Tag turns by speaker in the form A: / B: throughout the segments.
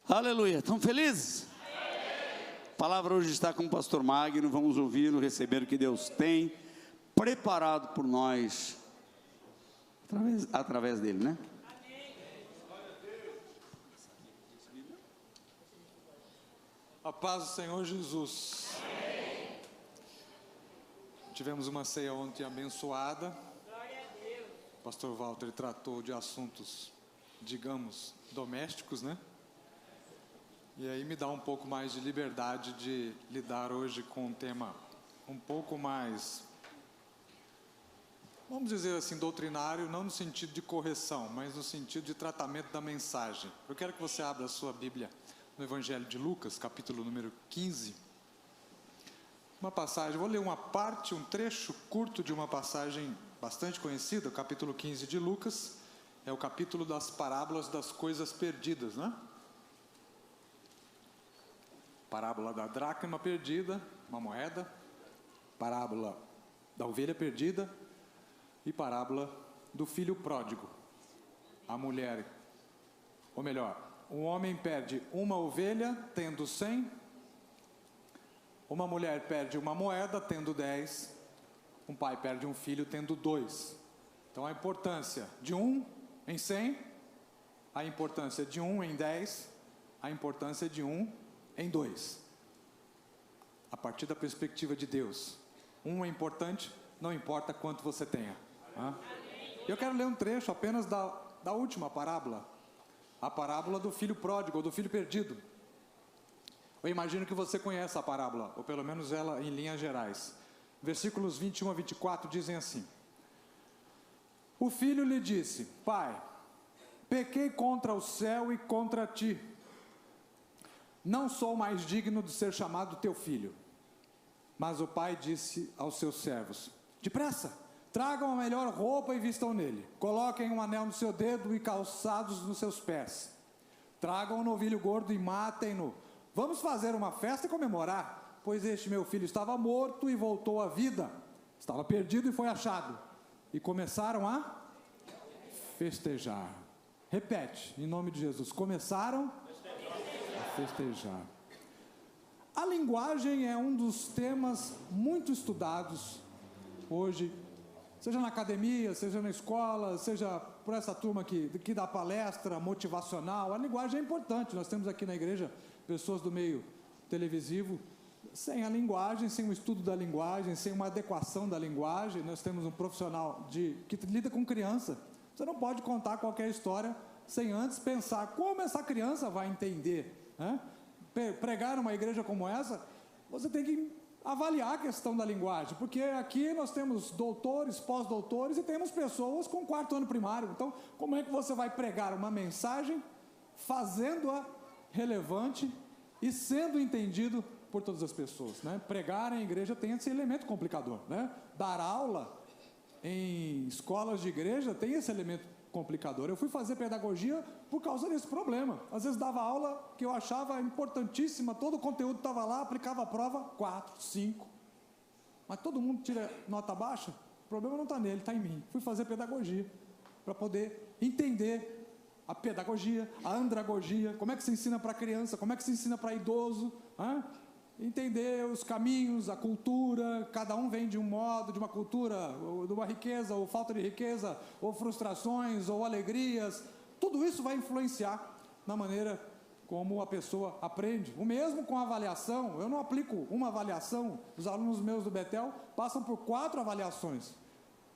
A: Aleluia, estão felizes? A palavra hoje está com o pastor Magno. Vamos ouvi-lo, receber o que Deus tem preparado por nós através dele, né?
B: A paz do Senhor Jesus. Amém. Tivemos uma ceia ontem abençoada. O pastor Walter tratou de assuntos, digamos, domésticos, né? E aí me dá um pouco mais de liberdade de lidar hoje com um tema um pouco mais, vamos dizer assim, doutrinário, não no sentido de correção, mas no sentido de tratamento da mensagem. Eu quero que você abra a sua Bíblia no Evangelho de Lucas, capítulo número 15. Uma passagem, vou ler uma parte, um trecho curto de uma passagem bastante conhecida, o capítulo 15 de Lucas, é o capítulo das parábolas das coisas perdidas, né? Parábola da dracma perdida, uma moeda, parábola da ovelha perdida e parábola do filho pródigo. A mulher, ou melhor, um homem perde uma ovelha, tendo 100. Uma mulher perde uma moeda, tendo 10. Um pai perde um filho, tendo 2. Então a importância de 1 em 100, a importância de 1 em 10, a importância de 1 em 2. A partir da perspectiva de Deus, 1 é importante, não importa quanto você tenha. Eu quero ler um trecho apenas da última parábola. A parábola do filho pródigo, ou do filho perdido. Eu imagino que você conhece a parábola, ou pelo menos ela em linhas gerais. Versículos 21 a 24 dizem assim: O filho lhe disse: Pai, pequei contra o céu e contra ti. Não sou mais digno de ser chamado teu filho. Mas o pai disse aos seus servos: Depressa! Tragam a melhor roupa e vistam nele. Coloquem um anel no seu dedo e calçados nos seus pés. Tragam um novilho gordo e matem-no. Vamos fazer uma festa e comemorar, pois este meu filho estava morto e voltou à vida. Estava perdido e foi achado. E começaram a festejar. Repete, em nome de Jesus. Começaram a festejar. A linguagem é um dos temas muito estudados hoje, seja na academia, seja na escola, seja por essa turma que dá palestra motivacional. A linguagem é importante. Nós temos aqui na igreja pessoas do meio televisivo. Sem a linguagem, sem o estudo da linguagem, sem uma adequação da linguagem, nós temos um profissional que lida com criança. Você não pode contar qualquer história sem antes pensar como essa criança vai entender, né? Pregar numa igreja como essa, você tem que avaliar a questão da linguagem, porque aqui nós temos doutores, pós-doutores e temos pessoas com 4º ano primário. Então, como é que você vai pregar uma mensagem fazendo-a relevante e sendo entendido por todas as pessoas, né? Pregar em igreja tem esse elemento complicador, né? Dar aula em escolas de igreja tem esse elemento complicador. Eu fui fazer pedagogia por causa desse problema. Às vezes dava aula que eu achava importantíssima, todo o conteúdo estava lá, aplicava a prova 4, 5, mas todo mundo tira nota baixa. O problema não está nele, está em mim. Fui fazer pedagogia para poder entender a pedagogia, a andragogia, como é que se ensina para criança, como é que se ensina para idoso, né? Entender os caminhos, a cultura. Cada um vem de um modo, de uma cultura, ou de uma riqueza, ou falta de riqueza, ou frustrações, ou alegrias. Tudo isso vai influenciar na maneira como a pessoa aprende. O mesmo com a avaliação. Eu não aplico uma avaliação. Os alunos meus do Betel passam por 4 avaliações.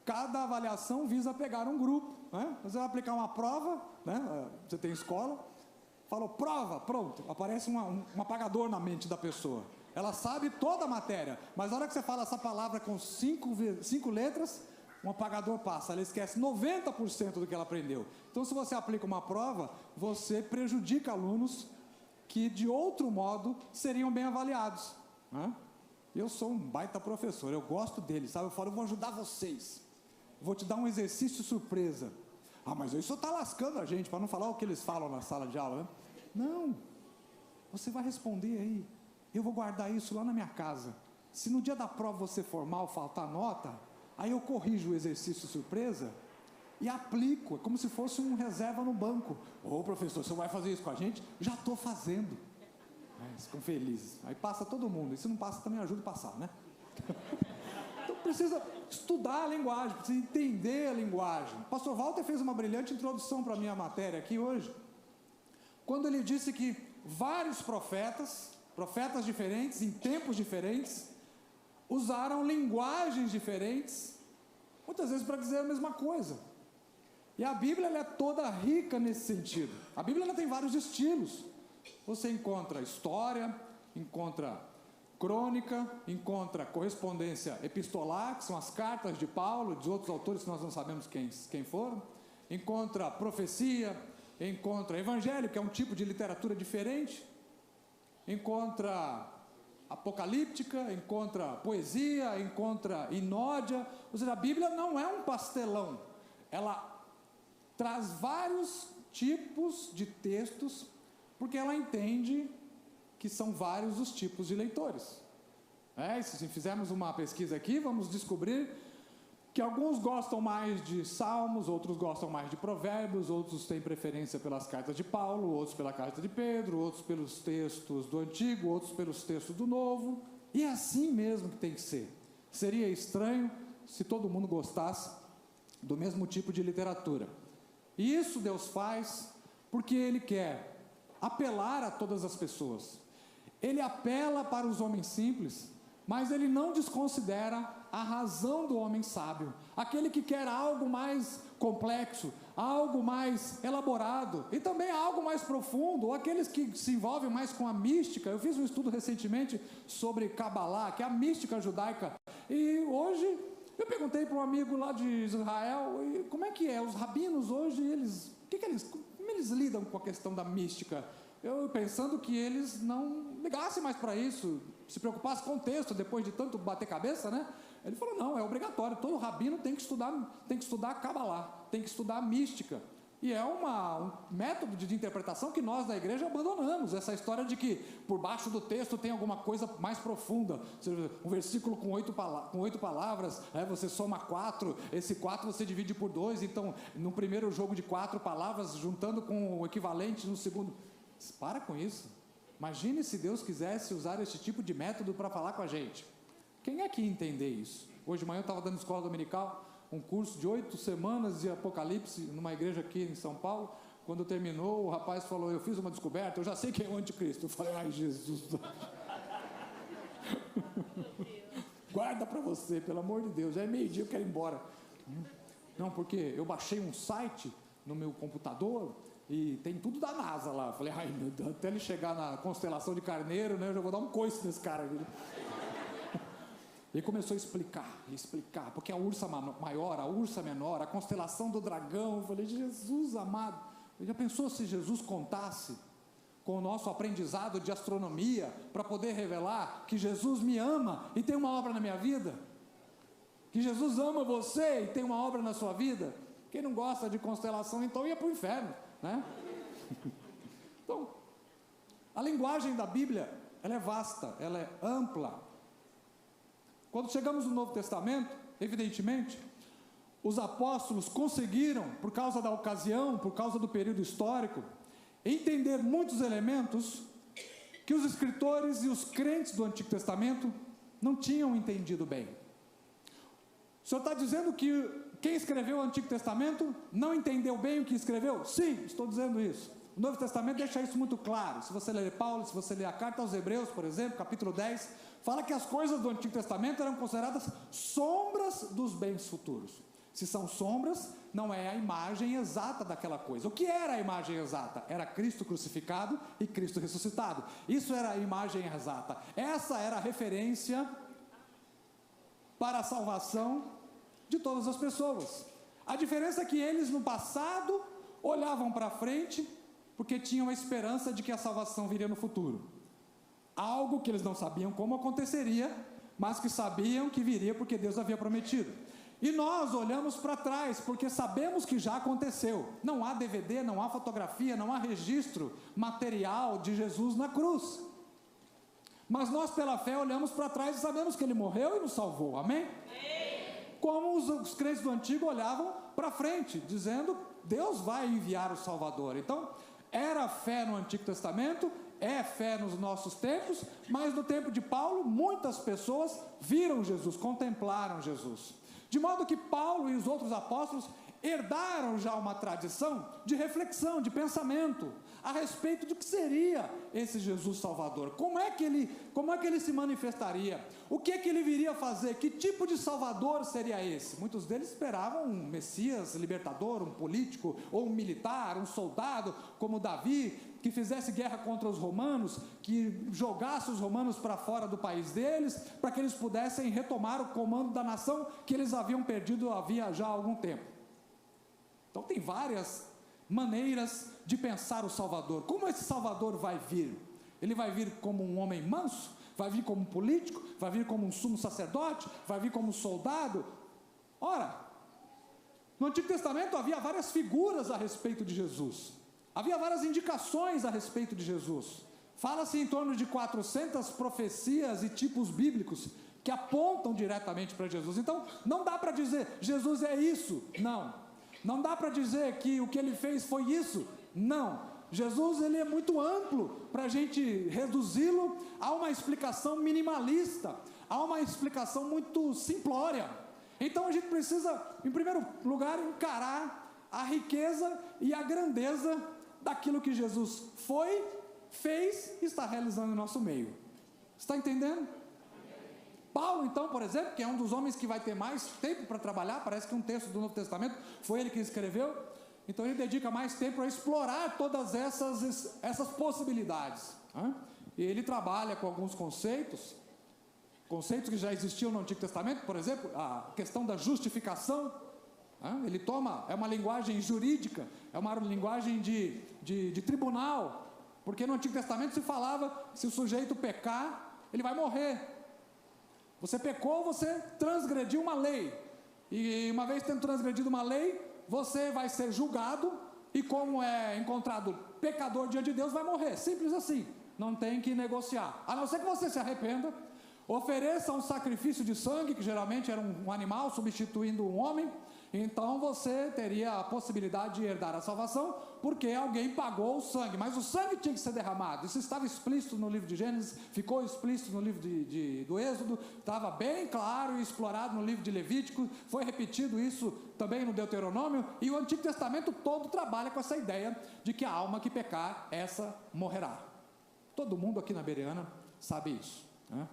B: Cada avaliação visa pegar um grupo, né? Você vai aplicar uma prova, né? Você tem escola, falou prova, pronto, aparece um apagador na mente da pessoa. Ela sabe toda a matéria, mas na hora que você fala essa palavra com 5 letras, um apagador passa, ela esquece 90% do que ela aprendeu. Então, se você aplica uma prova, você prejudica alunos que de outro modo seriam bem avaliados, né? Eu sou um baita professor, eu gosto dele, sabe? Eu falo, eu vou ajudar vocês, vou te dar um exercício surpresa. Ah, mas isso está lascando a gente, para não falar o que eles falam na sala de aula, né? Não, você vai responder aí, eu vou guardar isso lá na minha casa. Se no dia da prova você for mal, faltar nota, aí eu corrijo o exercício surpresa e aplico, é como se fosse um reserva no banco. Ô professor, você vai fazer isso com a gente? Já estou fazendo. Eles ficam felizes. Aí passa todo mundo, e se não passa também ajuda a passar, né? Então precisa estudar a linguagem, precisa entender a linguagem. O pastor Walter fez uma brilhante introdução para a minha matéria aqui hoje, quando ele disse que vários profetas diferentes, em tempos diferentes, usaram linguagens diferentes, muitas vezes para dizer a mesma coisa. E a Bíblia ela é toda rica nesse sentido. A Bíblia ela tem vários estilos. Você encontra história, encontra crônica, encontra correspondência epistolar, que são as cartas de Paulo, de outros autores que nós não sabemos quem foram, encontra profecia, encontra evangelho, que é um tipo de literatura diferente, encontra apocalíptica, encontra poesia, encontra inódia. Ou seja, a Bíblia não é um pastelão, ela traz vários tipos de textos, porque ela entende que são vários os tipos de leitores. E se fizermos uma pesquisa aqui, vamos descobrir que alguns gostam mais de Salmos, outros gostam mais de Provérbios, outros têm preferência pelas cartas de Paulo, outros pela carta de Pedro, outros pelos textos do Antigo, outros pelos textos do Novo. E é assim mesmo que tem que ser. Seria estranho se todo mundo gostasse do mesmo tipo de literatura. E isso Deus faz porque Ele quer apelar a todas as pessoas. Ele apela para os homens simples, mas Ele não desconsidera a razão do homem sábio, aquele que quer algo mais complexo, algo mais elaborado e também algo mais profundo, ou aqueles que se envolvem mais com a mística. Eu fiz um estudo recentemente sobre Cabalá, que é a mística judaica, e hoje eu perguntei para um amigo lá de Israel, como é que é, os rabinos hoje, como eles lidam com a questão da mística? Eu pensando que eles não ligassem mais para isso, se preocupassem com o texto, depois de tanto bater cabeça, né? Ele falou, não, é obrigatório, todo rabino tem que estudar Cabalá, tem que estudar mística. E é um método de interpretação que nós da igreja abandonamos, essa história de que por baixo do texto tem alguma coisa mais profunda. Um versículo com 8 palavras, você soma 4, esse 4 você divide por 2, então no primeiro jogo de 4 palavras, juntando com o equivalente no segundo. Para com isso. Imagine se Deus quisesse usar esse tipo de método para falar com a gente. Quem é que ia entender isso? Hoje de manhã eu estava dando escola dominical, um curso de 8 semanas de Apocalipse, numa igreja aqui em São Paulo. Quando terminou, o rapaz falou, eu fiz uma descoberta, eu já sei quem é o anticristo. Eu falei, ai Jesus, guarda para você, pelo amor de Deus, já é meio-dia, eu quero ir embora. Não, porque eu baixei um site no meu computador e tem tudo da NASA lá. Eu falei, ai meu Deus, até ele chegar na constelação de Carneiro, né, eu já vou dar um coice nesse cara. Ele começou a explicar, porque a ursa maior, a ursa menor, a constelação do dragão. Eu falei, Jesus amado, já pensou se Jesus contasse com o nosso aprendizado de astronomia para poder revelar que Jesus me ama e tem uma obra na minha vida? Que Jesus ama você e tem uma obra na sua vida? Quem não gosta de constelação, então ia para o inferno, né? Então, a linguagem da Bíblia, ela é vasta, ela é ampla. Quando chegamos no Novo Testamento, evidentemente, os apóstolos conseguiram, por causa da ocasião, por causa do período histórico, entender muitos elementos que os escritores e os crentes do Antigo Testamento não tinham entendido bem. O senhor está dizendo que quem escreveu o Antigo Testamento não entendeu bem o que escreveu? Sim, estou dizendo isso. O Novo Testamento deixa isso muito claro. Se você ler Paulo, se você ler a carta aos Hebreus, por exemplo, capítulo 10, fala que as coisas do Antigo Testamento eram consideradas sombras dos bens futuros. Se são sombras, não é a imagem exata daquela coisa. O que era a imagem exata? Era Cristo crucificado e Cristo ressuscitado. Isso era a imagem exata. Essa era a referência para a salvação de todas as pessoas. A diferença é que eles no passado olhavam para frente porque tinham a esperança de que a salvação viria no futuro. Algo que eles não sabiam como aconteceria, mas que sabiam que viria porque Deus havia prometido. E nós olhamos para trás porque sabemos que já aconteceu. Não há DVD, não há fotografia, não há registro material de Jesus na cruz. Mas nós pela fé olhamos para trás e sabemos que Ele morreu e nos salvou, amém? como os crentes do Antigo olhavam para frente, dizendo, Deus vai enviar o Salvador. Então, era fé no Antigo Testamento, é fé nos nossos tempos, mas no tempo de Paulo, muitas pessoas viram Jesus, contemplaram Jesus. De modo que Paulo e os outros apóstolos herdaram já uma tradição de reflexão, de pensamento, a respeito do que seria esse Jesus Salvador. Como é que ele se manifestaria? O que é que ele viria fazer? Que tipo de Salvador seria esse? Muitos deles esperavam um Messias libertador, um político, ou um militar, um soldado, como Davi, que fizesse guerra contra os romanos, que jogasse os romanos para fora do país deles, para que eles pudessem retomar o comando da nação que eles haviam perdido havia já algum tempo. Então tem várias maneiras de pensar o Salvador. Como esse Salvador vai vir? Ele vai vir como um homem manso? Vai vir como um político? Vai vir como um sumo sacerdote? Vai vir como um soldado? Ora, no Antigo Testamento havia várias figuras a respeito de Jesus. Havia várias indicações a respeito de Jesus. Fala-se em torno de 400 profecias e tipos bíblicos que apontam diretamente para Jesus. Então, não dá para dizer, Jesus é isso. Não dá para dizer que o que ele fez foi isso. Não. Jesus, ele é muito amplo para a gente reduzi-lo a uma explicação minimalista, a uma explicação muito simplória. Então, a gente precisa, em primeiro lugar, encarar a riqueza e a grandeza daquilo que Jesus foi, fez e está realizando no nosso meio. Está entendendo? Paulo, então, por exemplo, que é um dos homens que vai ter mais tempo para trabalhar, parece que um texto do Novo Testamento foi ele que escreveu, então ele dedica mais tempo a explorar todas essas possibilidades. E ele trabalha com alguns conceitos que já existiam no Antigo Testamento, por exemplo, a questão da justificação. Ele toma, é uma linguagem jurídica, é uma linguagem de tribunal, porque no Antigo Testamento se falava, se o sujeito pecar, ele vai morrer. Você pecou, você transgrediu uma lei, e uma vez tendo transgredido uma lei, você vai ser julgado, e como é encontrado pecador diante de Deus, vai morrer, simples assim, não tem que negociar, a não ser que você se arrependa, ofereça um sacrifício de sangue, que geralmente era um animal substituindo um homem, então você teria a possibilidade de herdar a salvação, porque alguém pagou o sangue, mas o sangue tinha que ser derramado. Isso estava explícito no livro de Gênesis, ficou explícito no livro do Êxodo, estava bem claro e explorado no livro de Levítico, foi repetido isso também no Deuteronômio, e o Antigo Testamento todo trabalha com essa ideia de que a alma que pecar, essa morrerá. Todo mundo aqui na Bereana sabe isso, né?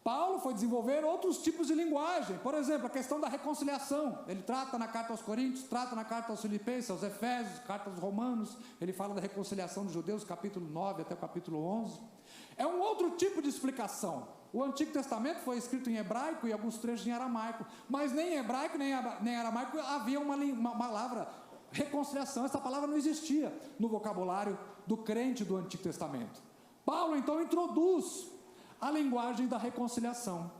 B: Paulo foi desenvolver outros tipos de linguagem, por exemplo, a questão da reconciliação. Ele trata na carta aos Coríntios, trata na carta aos Filipenses, aos Efésios, carta aos Romanos. Ele fala da reconciliação dos judeus, capítulo 9 até o capítulo 11. É um outro tipo de explicação. O Antigo Testamento foi escrito em hebraico e alguns trechos em aramaico, mas nem em hebraico nem em aramaico havia uma palavra reconciliação. Essa palavra não existia no vocabulário do crente do Antigo Testamento. Paulo então introduz a linguagem da reconciliação.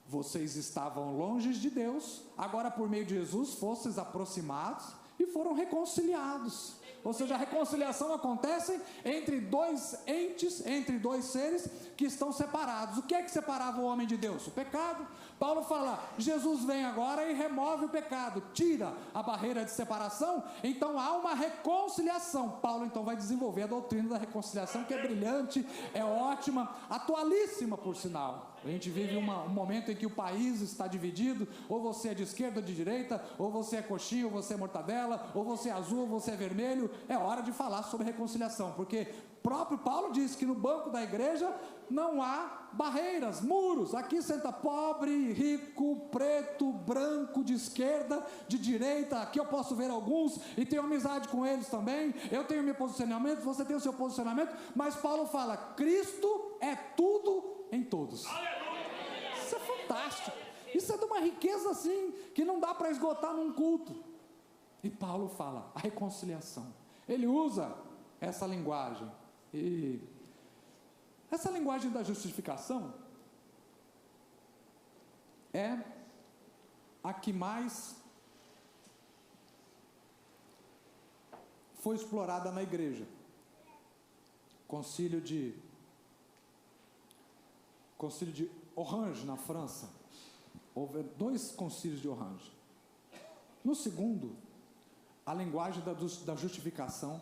B: Vocês estavam longe de Deus, agora por meio de Jesus fosseis aproximados e foram reconciliados. Ou seja, a reconciliação acontece entre dois entes, entre dois seres que estão separados. O que é que separava o homem de Deus? O pecado. Paulo fala, Jesus vem agora e remove o pecado, tira a barreira de separação, então há uma reconciliação. Paulo então vai desenvolver a doutrina da reconciliação, que é brilhante, é ótima, atualíssima por sinal. A gente vive um momento em que o país está dividido, ou você é de esquerda ou de direita, ou você é coxinha, ou você é mortadela, ou você é azul, ou você é vermelho. É hora de falar sobre reconciliação, porque próprio Paulo diz que no banco da igreja não há barreiras, muros. Aqui senta pobre, rico, preto, branco, de esquerda, de direita. Aqui eu posso ver alguns e tenho amizade com eles também. Eu tenho meu posicionamento, você tem o seu posicionamento, mas Paulo fala, Cristo é tudo em todos. Isso é fantástico. Isso é de uma riqueza assim, que não dá para esgotar num culto. E Paulo fala, a reconciliação. Ele usa essa linguagem. E essa linguagem da justificação é a que mais foi explorada na igreja. Concílio de Orange, na França, houve 2 concílios de Orange. No segundo, a linguagem da justificação,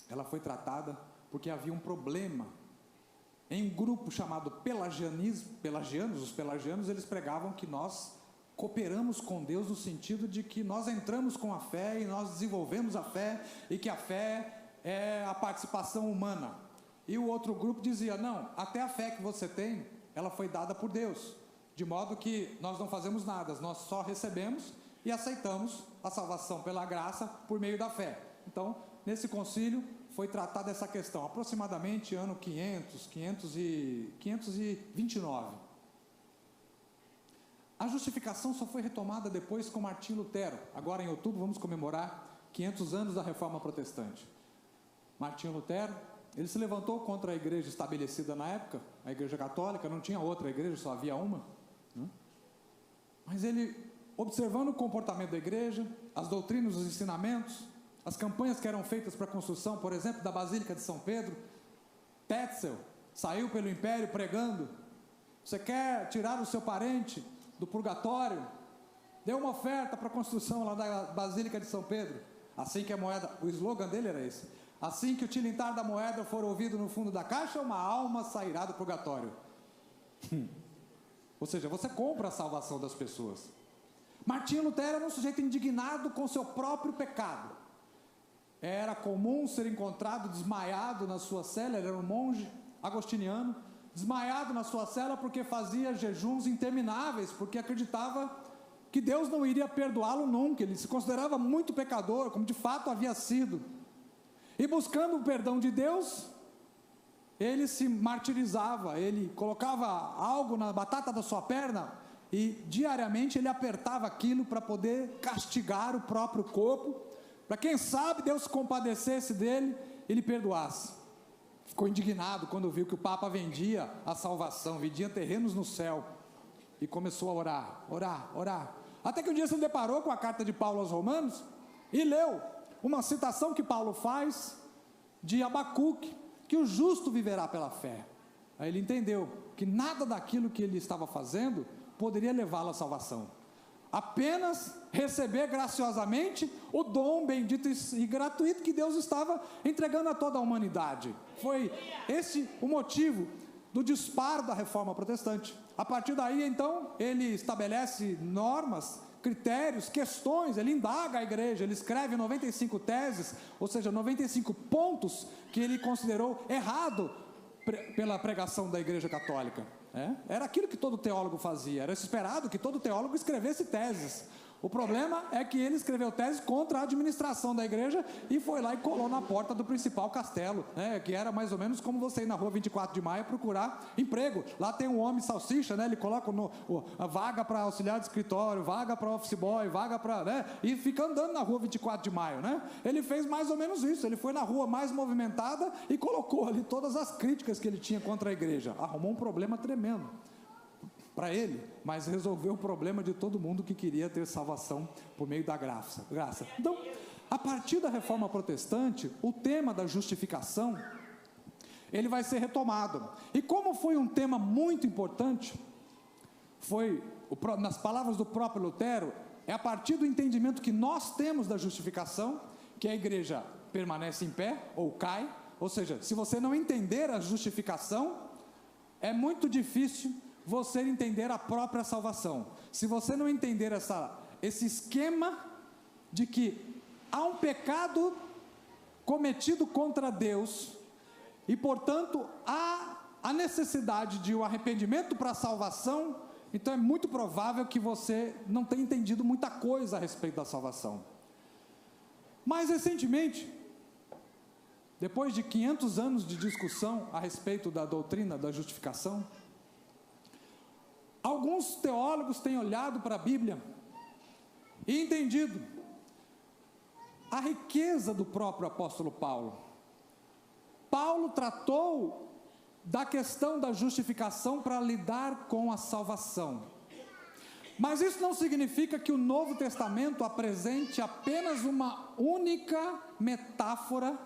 B: ela foi tratada porque havia um problema. Em um grupo chamado pelagianos, os pelagianos, eles pregavam que nós cooperamos com Deus no sentido de que nós entramos com a fé e nós desenvolvemos a fé, e que a fé é a participação humana. E o outro grupo dizia, não, até a fé que você tem, ela foi dada por Deus, de modo que nós não fazemos nada, nós só recebemos e aceitamos a salvação pela graça por meio da fé. Então, nesse concílio foi tratada essa questão, aproximadamente ano 529. A justificação só foi retomada depois com Martinho Lutero. Agora em outubro vamos comemorar 500 anos da Reforma Protestante. Martinho Lutero, ele se levantou contra a igreja estabelecida na época, a igreja católica, não tinha outra igreja, só havia uma, né? Mas ele, observando o comportamento da igreja, as doutrinas, os ensinamentos, as campanhas que eram feitas para a construção, por exemplo, da Basílica de São Pedro, Tetzel saiu pelo império pregando, você quer tirar o seu parente do purgatório? Dê uma oferta para a construção lá da Basílica de São Pedro. Assim que a moeda, o slogan dele era esse, assim que o tilintar da moeda for ouvido no fundo da caixa, uma alma sairá do purgatório. Ou seja, você compra a salvação das pessoas. Martinho Lutero era um sujeito indignado com seu próprio pecado. Era comum ser encontrado desmaiado na sua cela, ele era um monge agostiniano, desmaiado na sua cela porque fazia jejuns intermináveis, porque acreditava que Deus não iria perdoá-lo nunca, ele se considerava muito pecador, como de fato havia sido. E buscando o perdão de Deus, ele se martirizava, ele colocava algo na batata da sua perna e diariamente ele apertava aquilo para poder castigar o próprio corpo, para quem sabe Deus se compadecesse dele e lhe perdoasse. Ficou indignado quando viu que o Papa vendia a salvação, vendia terrenos no céu, e começou a orar. Até que um dia se deparou com a carta de Paulo aos Romanos e leu uma citação que Paulo faz de Abacuque, que o justo viverá pela fé. Aí ele entendeu que nada daquilo que ele estava fazendo poderia levá-lo à salvação. Apenas receber graciosamente o dom bendito e gratuito que Deus estava entregando a toda a humanidade. Foi esse o motivo do disparo da Reforma Protestante. A partir daí, então, ele estabelece normas, critérios, questões, ele indaga a igreja, ele escreve 95 teses, ou seja, 95 pontos que ele considerou errado pela pregação da igreja católica. Era aquilo que todo teólogo fazia, era esperado que todo teólogo escrevesse teses. O problema é que ele escreveu tese contra a administração da igreja e foi lá e colou na porta do principal castelo, que era mais ou menos como você ir na rua 24 de maio procurar emprego. Lá tem um homem salsicha, ele coloca a vaga para auxiliar de escritório, vaga para office boy, vaga para... e fica andando na rua 24 de maio. Ele fez mais ou menos isso, ele foi na rua mais movimentada e colocou ali todas as críticas que ele tinha contra a igreja. Arrumou um problema tremendo para ele, mas resolveu o problema de todo mundo que queria ter salvação por meio da graça. Então, a partir da Reforma Protestante, o tema da justificação, ele vai ser retomado. E como foi um tema muito importante, nas palavras do próprio Lutero, é a partir do entendimento que nós temos da justificação, que a igreja permanece em pé ou cai. Ou seja, se você não entender a justificação, é muito difícil você entender a própria salvação. Se você não entender esse esquema de que há um pecado cometido contra Deus e, portanto, há a necessidade de um arrependimento para a salvação, então é muito provável que você não tenha entendido muita coisa a respeito da salvação. Mais recentemente, depois de 500 anos de discussão a respeito da doutrina da justificação, alguns teólogos têm olhado para a Bíblia e entendido a riqueza do próprio apóstolo Paulo. Paulo tratou da questão da justificação para lidar com a salvação. Mas isso não significa que o Novo Testamento apresente apenas uma única metáfora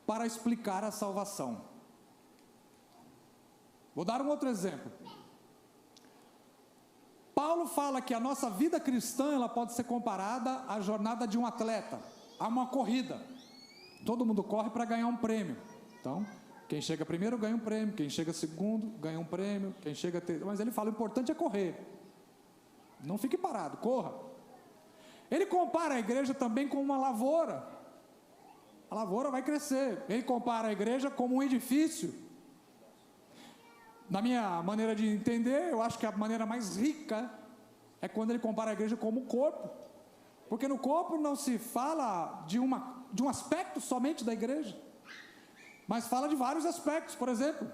B: para explicar a salvação. Vou dar um outro exemplo. Paulo fala que a nossa vida cristã, ela pode ser comparada à jornada de um atleta, a uma corrida. Todo mundo corre para ganhar um prêmio. Então, quem chega primeiro ganha um prêmio, quem chega segundo ganha um prêmio, quem chega terceiro. Mas ele fala, o importante é correr. Não fique parado, corra. Ele compara a igreja também com uma lavoura. A lavoura vai crescer. Ele compara a igreja como um edifício. Na minha maneira de entender, eu acho que a maneira mais rica é quando ele compara a igreja como um corpo. Porque no corpo não se fala de um aspecto somente da igreja, mas fala de vários aspectos. Por exemplo,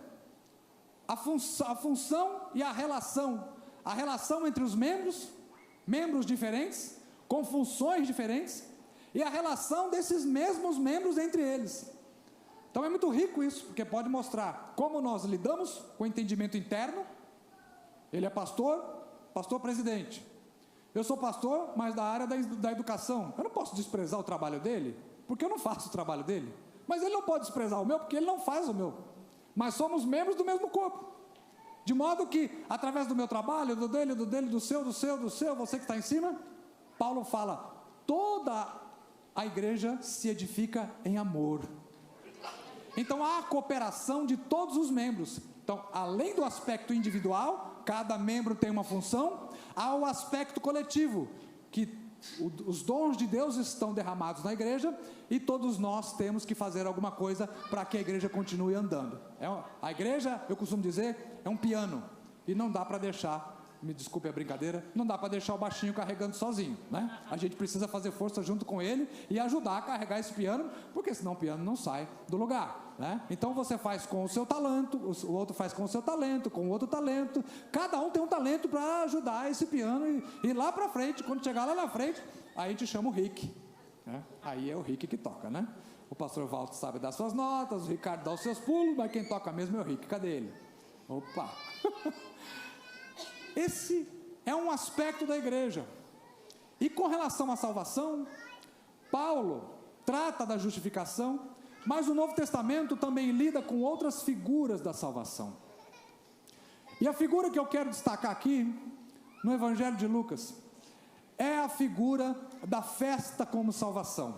B: a função e a relação entre os membros diferentes, com funções diferentes, e a relação desses mesmos membros entre eles. Então é muito rico isso, porque pode mostrar como nós lidamos com o entendimento interno. Ele é pastor presidente. Eu sou pastor, mas da área da educação. Eu não posso desprezar o trabalho dele, porque eu não faço o trabalho dele. Mas ele não pode desprezar o meu, porque ele não faz o meu. Mas somos membros do mesmo corpo. De modo que, através do meu trabalho, do dele, do seu, você que está em cima, Paulo fala, toda a igreja se edifica em amor. Então há a cooperação de todos os membros. Então, além do aspecto individual, cada membro tem uma função, há o aspecto coletivo, que os dons de Deus estão derramados na igreja, e todos nós temos que fazer alguma coisa para que a igreja continue andando. A igreja, eu costumo dizer, é um piano, e não dá para deixar, me desculpe a brincadeira, não dá para deixar o baixinho carregando sozinho, né? A gente precisa fazer força junto com ele e ajudar a carregar esse piano, porque senão o piano não sai do lugar, né? Então você faz com o seu talento, o outro faz com o seu talento, com o outro talento, cada um tem um talento para ajudar esse piano, e lá para frente, quando chegar lá na frente, aí a gente chama o Rick, né? Aí é o Rick que toca, né? O pastor Walter sabe dar suas notas, o Ricardo dá os seus pulos, mas quem toca mesmo é o Rick. Cadê ele? Opa! Esse é um aspecto da igreja. E com relação à salvação, Paulo trata da justificação, mas o Novo Testamento também lida com outras figuras da salvação. E a figura que eu quero destacar aqui, no Evangelho de Lucas, é a figura da festa como salvação.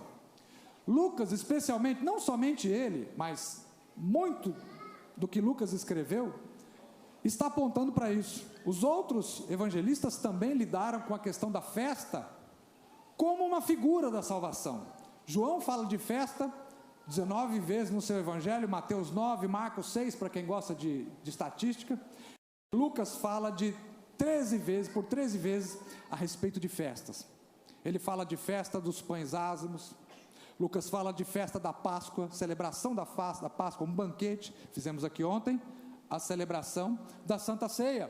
B: Lucas, especialmente, não somente ele, mas muito do que Lucas escreveu, está apontando para isso. Os outros evangelistas também lidaram com a questão da festa como uma figura da salvação. João fala de festa 19 vezes no seu evangelho, Mateus 9, Marcos 6, para quem gosta de estatística. Lucas fala de 13 vezes a respeito de festas. Ele fala de festa dos pães ázimos. Lucas fala de festa da Páscoa, celebração da Páscoa, um banquete, fizemos aqui ontem, a celebração da Santa Ceia.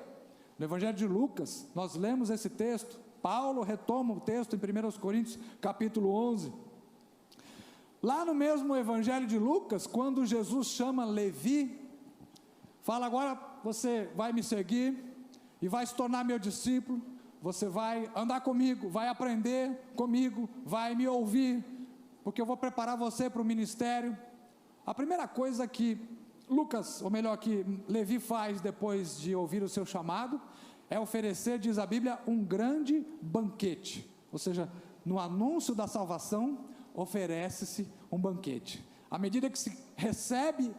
B: No Evangelho de Lucas, nós lemos esse texto, Paulo retoma o texto em 1 Coríntios, capítulo 11. Lá no mesmo Evangelho de Lucas, quando Jesus chama Levi, fala, agora você vai me seguir e vai se tornar meu discípulo, você vai andar comigo, vai aprender comigo, vai me ouvir, porque eu vou preparar você para o ministério. A primeira coisa que Lucas, ou melhor, que Levi faz depois de ouvir o seu chamado, é oferecer, diz a Bíblia, um grande banquete. Ou seja, no anúncio da salvação, oferece-se um banquete. À medida que se recebe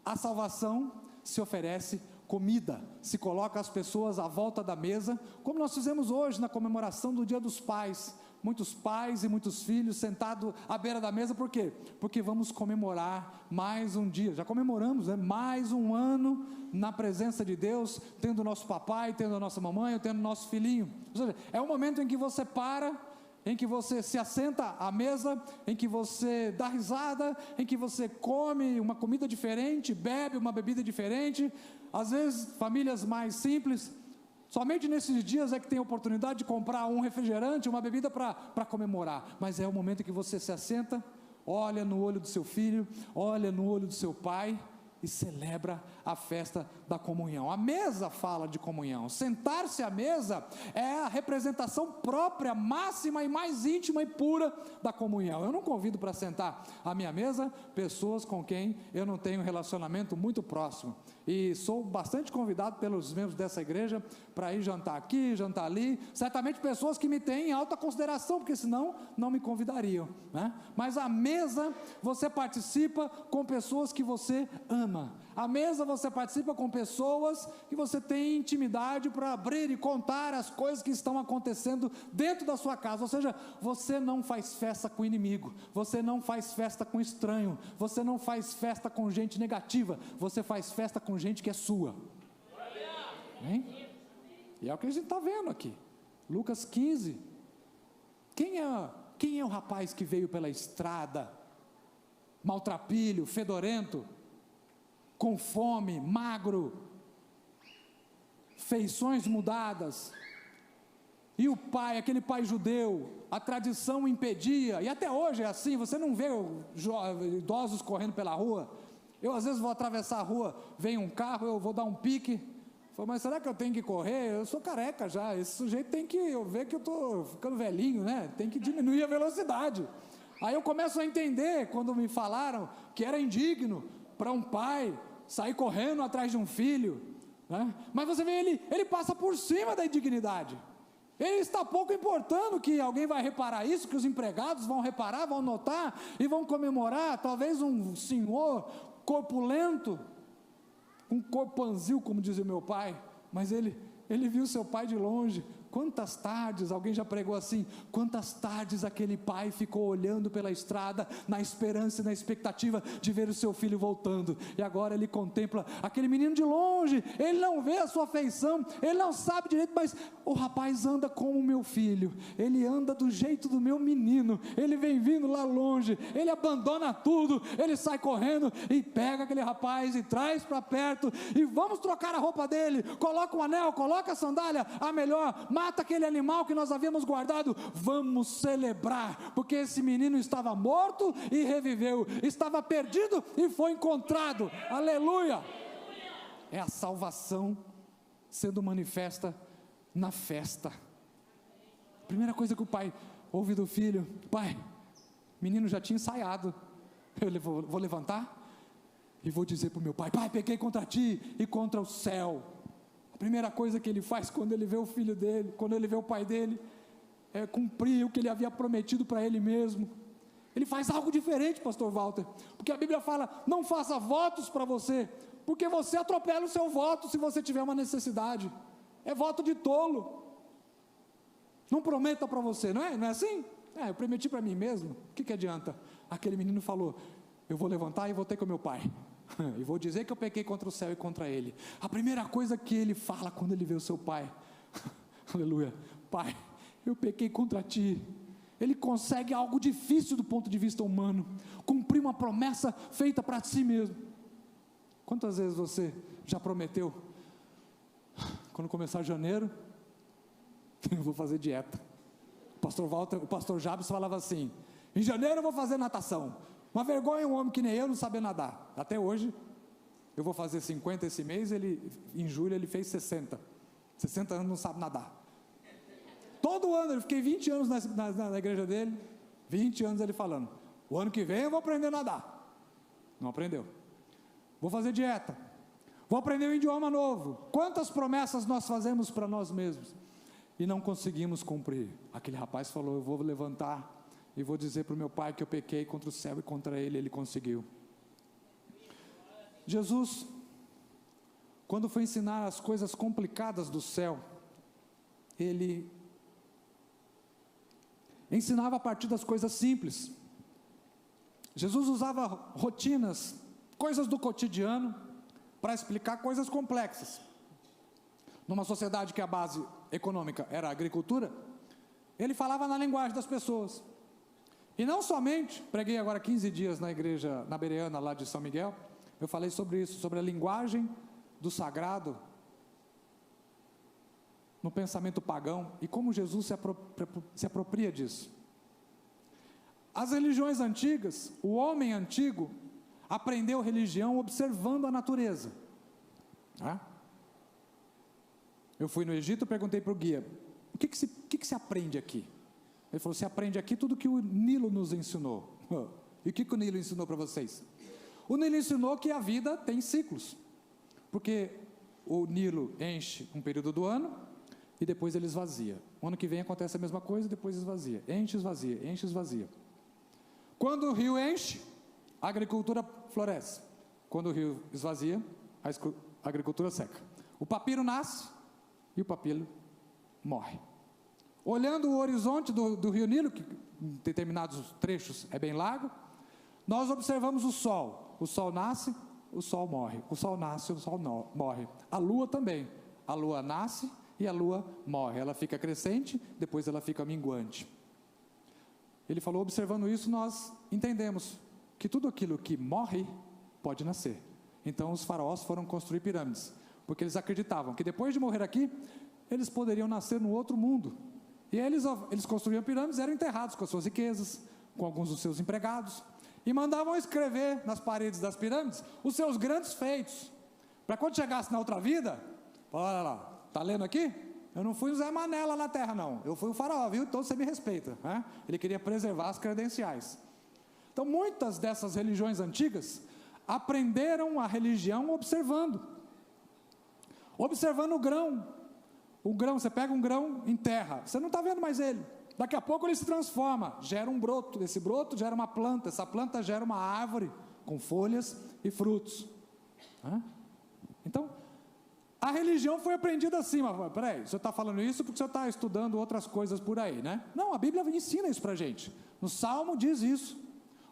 B: a salvação, se oferece comida, se coloca as pessoas à volta da mesa, como nós fizemos hoje na comemoração do Dia dos Pais. Muitos pais e muitos filhos sentados à beira da mesa, por quê? Porque vamos comemorar mais um dia, já comemoramos, né? Mais um ano na presença de Deus, tendo o nosso papai, tendo a nossa mamãe, tendo o nosso filhinho. Ou seja, é um momento em que você para, em que você se assenta à mesa, em que você dá risada, em que você come uma comida diferente, bebe uma bebida diferente. Às vezes, famílias mais simples, somente nesses dias é que tem a oportunidade de comprar um refrigerante, uma bebida para comemorar. Mas é o momento em que você se assenta, olha no olho do seu filho, olha no olho do seu pai e celebra a festa da comunhão. A mesa fala de comunhão. Sentar-se à mesa é a representação própria, máxima e mais íntima e pura da comunhão. Eu não convido para sentar à minha mesa pessoas com quem eu não tenho um relacionamento muito próximo. E sou bastante convidado pelos membros dessa igreja para ir jantar aqui, jantar ali. Certamente pessoas que me têm em alta consideração, porque senão não me convidariam, né? Mas a mesa você participa com pessoas que você ama. A mesa você participa com pessoas que você tem intimidade para abrir e contar as coisas que estão acontecendo dentro da sua casa. Ou seja, você não faz festa com inimigo, você não faz festa com estranho, você não faz festa com gente negativa, você faz festa com gente que é sua. Hein? E é o que a gente está vendo aqui. Lucas 15. Quem é o rapaz que veio pela estrada, maltrapilho, fedorento, com fome, magro, feições mudadas? E o pai, aquele pai judeu, a tradição impedia, e até hoje é assim, você não vê idosos correndo pela rua. Eu às vezes vou atravessar a rua, vem um carro, eu vou dar um pique, falo, mas será que eu tenho que correr? Eu sou careca já, esse sujeito tem que, eu ver que eu estou ficando velhinho, né? Tem que diminuir a velocidade. Aí eu começo a entender, quando me falaram que era indigno para um pai sair correndo atrás de um filho, né? Mas você vê, ele passa por cima da indignidade. Ele está pouco importando que alguém vai reparar isso, que os empregados vão reparar, vão notar e vão comemorar. Talvez um senhor corpulento, um corpanzil, como dizia meu pai, mas ele viu seu pai de longe. Quantas tardes, alguém já pregou assim, quantas tardes aquele pai ficou olhando pela estrada, na esperança e na expectativa de ver o seu filho voltando, e agora ele contempla aquele menino de longe, ele não vê a sua feição, ele não sabe direito, mas o rapaz anda como o meu filho, ele anda do jeito do meu menino, ele vem vindo lá longe, ele abandona tudo, ele sai correndo e pega aquele rapaz e traz para perto, e vamos trocar a roupa dele, coloca um anel, coloca a sandália, a melhor, mata aquele animal que nós havíamos guardado, vamos celebrar, porque esse menino estava morto e reviveu, estava perdido e foi encontrado, aleluia. É a salvação sendo manifesta na festa. Primeira coisa que o pai ouve do filho: pai, o menino já tinha ensaiado, eu vou levantar e vou dizer para o meu pai: pai, pequei contra ti e contra o céu. A primeira coisa que ele faz quando ele vê o filho dele, quando ele vê o pai dele, é cumprir o que ele havia prometido para ele mesmo. Ele faz algo diferente, pastor Walter, porque a Bíblia fala: não faça votos para você, porque você atropela o seu voto se você tiver uma necessidade. É voto de tolo. Não prometa para você, não é assim? Eu prometi para mim mesmo, o que adianta? Aquele menino falou: eu vou levantar e vou ter com meu pai, e vou dizer que eu pequei contra o céu e contra ele. A primeira coisa que ele fala quando ele vê o seu pai, aleluia: pai, eu pequei contra ti. Ele consegue algo difícil do ponto de vista humano, cumprir uma promessa feita para si mesmo. Quantas vezes você já prometeu: quando começar janeiro, eu vou fazer dieta? O pastor Jabes falava assim: em janeiro eu vou fazer natação. Uma vergonha um homem que nem eu não saber nadar. Até hoje, eu vou fazer 50 esse mês, em julho ele fez 60 anos, não sabe nadar. Todo ano, eu fiquei 20 anos na igreja dele, 20 anos ele falando: o ano que vem eu vou aprender a nadar. Não aprendeu. Vou fazer dieta, vou aprender um idioma novo. Quantas promessas nós fazemos para nós mesmos e não conseguimos cumprir? Aquele rapaz falou: eu vou levantar e vou dizer para o meu pai que eu pequei contra o céu e contra ele. Ele conseguiu. Jesus, quando foi ensinar as coisas complicadas do céu, ele ensinava a partir das coisas simples. Jesus usava rotinas, coisas do cotidiano, para explicar coisas complexas. Numa sociedade que a base econômica era a agricultura, ele falava na linguagem das pessoas. E não somente, preguei agora 15 dias na igreja, na Bereana, lá de São Miguel, eu falei sobre isso, sobre a linguagem do sagrado, no pensamento pagão, e como Jesus se apropria disso. As religiões antigas, o homem antigo, aprendeu religião observando a natureza. Eu fui no Egito, perguntei para o guia, o que se aprende aqui? Ele falou, se aprende aqui tudo que o Nilo nos ensinou. E o que o Nilo ensinou para vocês? O Nilo ensinou que a vida tem ciclos, porque o Nilo enche um período do ano e depois ele esvazia. O ano que vem acontece a mesma coisa, depois esvazia. Enche, esvazia, enche, esvazia. Quando o rio enche, a agricultura floresce. Quando o rio esvazia, a agricultura seca. O papiro nasce e o papiro morre. Olhando o horizonte do rio Nilo, que em determinados trechos é bem largo, nós observamos o sol. O sol nasce, o sol morre. O sol nasce, o sol morre. A lua também. A lua nasce e a lua morre. Ela fica crescente, depois ela fica minguante. Ele falou, observando isso, nós entendemos que tudo aquilo que morre pode nascer. Então os faraós foram construir pirâmides, porque eles acreditavam que depois de morrer aqui, eles poderiam nascer no outro mundo. E eles construíam pirâmides, eram enterrados com as suas riquezas, com alguns dos seus empregados, e mandavam escrever nas paredes das pirâmides os seus grandes feitos, para quando chegasse na outra vida, olha lá, está lendo aqui? Eu não fui o Zé Mané lá na terra não, eu fui o faraó, viu? Então você me respeita, né? Ele queria preservar as credenciais. Então muitas dessas religiões antigas aprenderam a religião observando o grão. O grão, você pega um grão em terra, você não está vendo mais ele. Daqui a pouco ele se transforma, gera um broto. Esse broto gera uma planta, essa planta gera uma árvore com folhas e frutos. Então, a religião foi aprendida assim. Mas peraí, o senhor está falando isso porque o senhor está estudando outras coisas por aí, né? Não, a Bíblia ensina isso para a gente. No Salmo diz isso.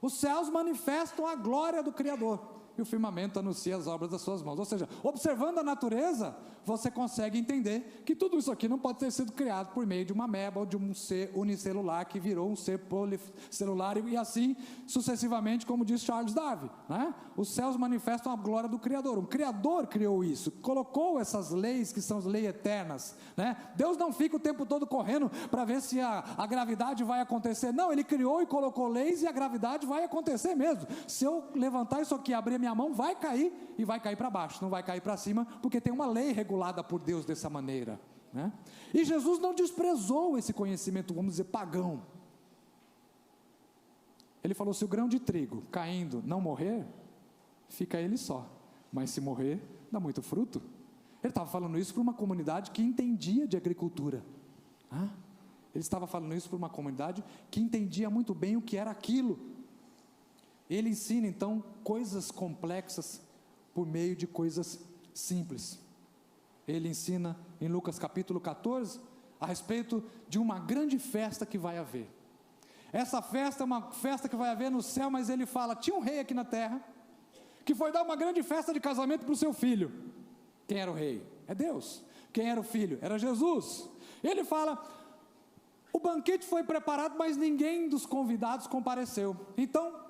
B: Os céus manifestam a glória do Criador e o firmamento anuncia as obras das suas mãos. Ou seja, observando a natureza, você consegue entender que tudo isso aqui não pode ter sido criado por meio de uma ameba ou de um ser unicelular que virou um ser policelular e assim sucessivamente, como diz Charles Darwin, né? Os céus manifestam a glória do Criador. O Criador criou isso, colocou essas leis que são as leis eternas, né? Deus não fica o tempo todo correndo para ver se a gravidade vai acontecer. Não, Ele criou e colocou leis e a gravidade vai acontecer mesmo. Se eu levantar isso aqui, abrir a minha mão, vai cair e vai cair para baixo, não vai cair para cima, porque tem uma lei regulada por Deus dessa maneira, né? E Jesus não desprezou esse conhecimento, vamos dizer, pagão. Ele falou, se o grão de trigo caindo não morrer, fica ele só, mas se morrer, dá muito fruto. Ele estava falando isso para uma comunidade que entendia de agricultura. Ele estava falando isso para uma comunidade que entendia muito bem o que era aquilo. Ele ensina então coisas complexas por meio de coisas simples. Ele ensina em Lucas capítulo 14 a respeito de uma grande festa que vai haver. Essa festa é uma festa que vai haver no céu, mas ele fala, tinha um rei aqui na terra que foi dar uma grande festa de casamento para o seu filho. Quem era o rei? É Deus. Quem era o filho? Era Jesus. Ele fala, o banquete foi preparado, mas ninguém dos convidados compareceu. Então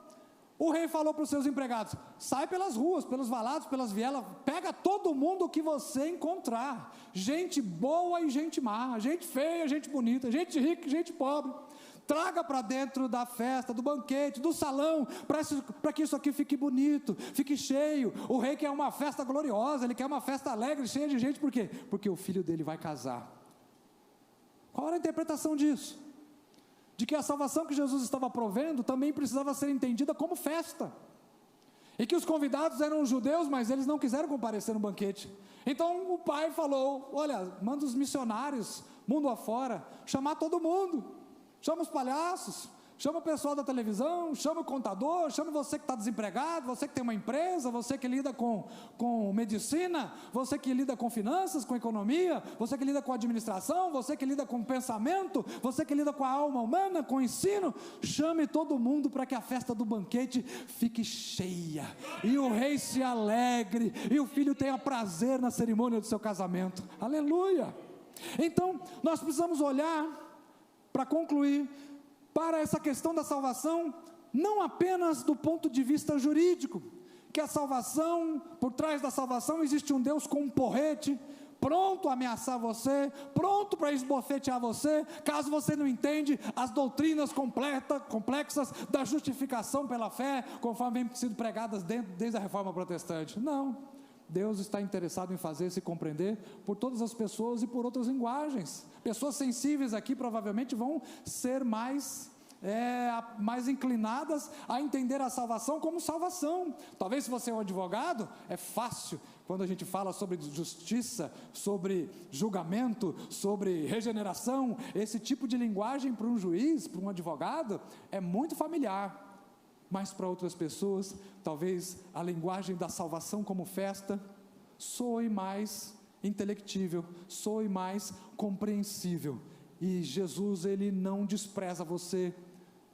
B: o rei falou para os seus empregados, sai pelas ruas, pelos valados, pelas vielas, pega todo mundo que você encontrar, gente boa e gente má, gente feia, gente bonita, gente rica e gente pobre, traga para dentro da festa, do banquete, do salão, para que isso aqui fique bonito, fique cheio. O rei quer uma festa gloriosa, ele quer uma festa alegre, cheia de gente. Por quê? Porque o filho dele vai casar. Qual era a interpretação disso? De que a salvação que Jesus estava provendo também precisava ser entendida como festa, e que os convidados eram judeus, mas eles não quiseram comparecer no banquete. Então o pai falou, olha, manda os missionários, mundo afora, chamar todo mundo, chama os palhaços, chama o pessoal da televisão, chama o contador, chama você que está desempregado, você que tem uma empresa, você que lida com medicina, você que lida com finanças, com economia, você que lida com administração, você que lida com pensamento, você que lida com a alma humana, com o ensino. Chame todo mundo para que a festa do banquete fique cheia, e o rei se alegre, e o filho tenha prazer na cerimônia do seu casamento. Aleluia! Então nós precisamos olhar, para concluir, para essa questão da salvação, não apenas do ponto de vista jurídico, que a salvação, por trás da salvação existe um Deus com um porrete,
C: pronto a ameaçar você, pronto para esbofetear você, caso você não entende as doutrinas complexas da justificação pela fé, conforme vem sido pregadas desde a Reforma Protestante. Não. Deus está interessado em fazer-se compreender por todas as pessoas e por outras linguagens. Pessoas sensíveis aqui provavelmente vão ser mais inclinadas a entender a salvação como salvação. Talvez se você é um advogado, é fácil, quando a gente fala sobre justiça, sobre julgamento, sobre regeneração, esse tipo de linguagem para um juiz, para um advogado, é muito familiar. Mas para outras pessoas, talvez a linguagem da salvação como festa soe mais intelectível, soe mais compreensível. E Jesus, Ele não despreza você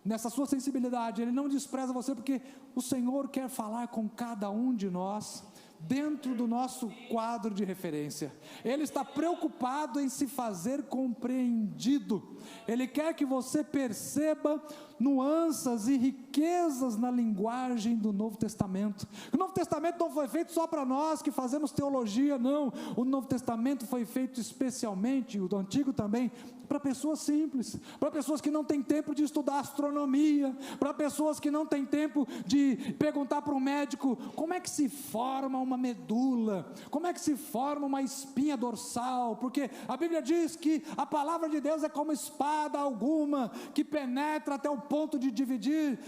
C: nessa sua sensibilidade, Ele não despreza você, porque o Senhor quer falar com cada um de nós, dentro do nosso quadro de referência. Ele está preocupado em se fazer compreendido. Ele quer que você perceba nuances e riquezas na linguagem do Novo Testamento. O Novo Testamento não foi feito só para nós que fazemos teologia, não. O Novo Testamento foi feito especialmente, o do Antigo também, para pessoas simples, para pessoas que não têm tempo de estudar astronomia, para pessoas que não têm tempo de perguntar para um médico como é que se forma uma medula, como é que se forma uma espinha dorsal, porque a Bíblia diz que a palavra de Deus é como espada alguma, que penetra até o ponto de dividir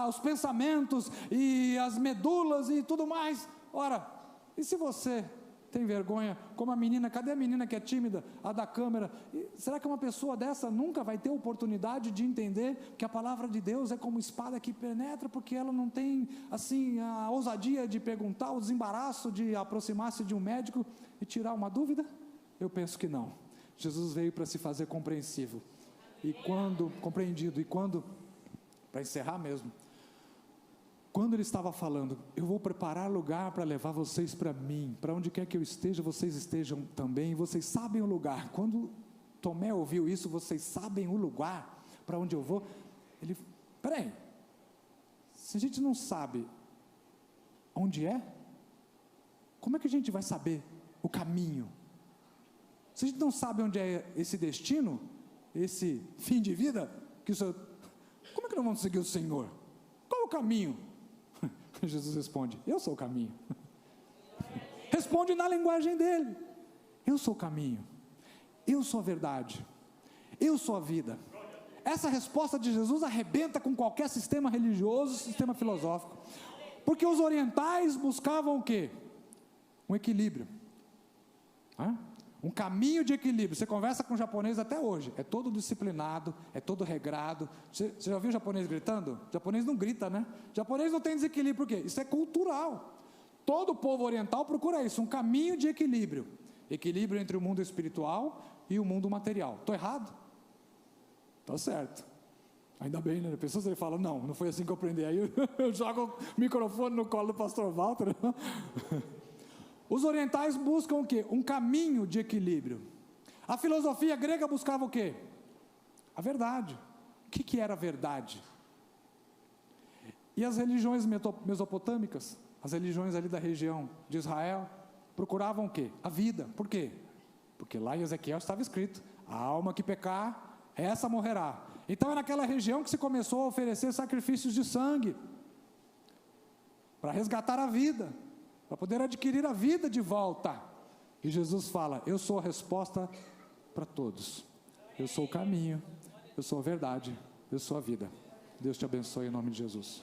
C: os pensamentos e as medulas e tudo mais. Ora, e se você tem vergonha, como a menina, cadê a menina que é tímida, a da câmera? Será que uma pessoa dessa nunca vai ter oportunidade de entender que a palavra de Deus é como espada que penetra, porque ela não tem, assim, a ousadia de perguntar, o desembaraço de aproximar-se de um médico e tirar uma dúvida? Eu penso que não. Jesus veio para se fazer compreensivo, compreendido, e quando, para encerrar mesmo, quando Ele estava falando, eu vou preparar lugar para levar vocês para mim, para onde quer que eu esteja, vocês estejam também, vocês sabem o lugar. Quando Tomé ouviu isso, vocês sabem o lugar para onde eu vou? Ele, peraí, se a gente não sabe onde é, como é que a gente vai saber o caminho? Se a gente não sabe onde é esse destino, esse fim de vida, como é que nós vamos seguir o Senhor? Qual é o caminho? Jesus responde, eu sou o caminho. Responde na linguagem dele, eu sou o caminho, eu sou a verdade, eu sou a vida. Essa resposta de Jesus arrebenta com qualquer sistema religioso, sistema filosófico, porque os orientais buscavam o quê? Um equilíbrio, um caminho de equilíbrio. Você conversa com o japonês até hoje, é todo disciplinado, é todo regrado. Você já viu o japonês gritando? O japonês não grita, né? O japonês não tem desequilíbrio, por quê? Isso é cultural. Todo o povo oriental procura isso, um caminho de equilíbrio. Equilíbrio entre o mundo espiritual e o mundo material. Estou errado? Está certo. Ainda bem, né? Pessoas que ele fala, não foi assim que eu aprendi. Aí eu jogo o microfone no colo do pastor Walter. Os orientais buscam o quê? Um caminho de equilíbrio. A filosofia grega buscava o quê? A verdade. O que era a verdade? E as religiões mesopotâmicas, as religiões ali da região de Israel, procuravam o quê? A vida. Por quê? Porque lá em Ezequiel estava escrito, a alma que pecar, essa morrerá. Então é naquela região que se começou a oferecer sacrifícios de sangue, para resgatar a vida, para poder adquirir a vida de volta. E Jesus fala, eu sou a resposta para todos. Eu sou o caminho, eu sou a verdade, eu sou a vida. Deus te abençoe em nome de Jesus.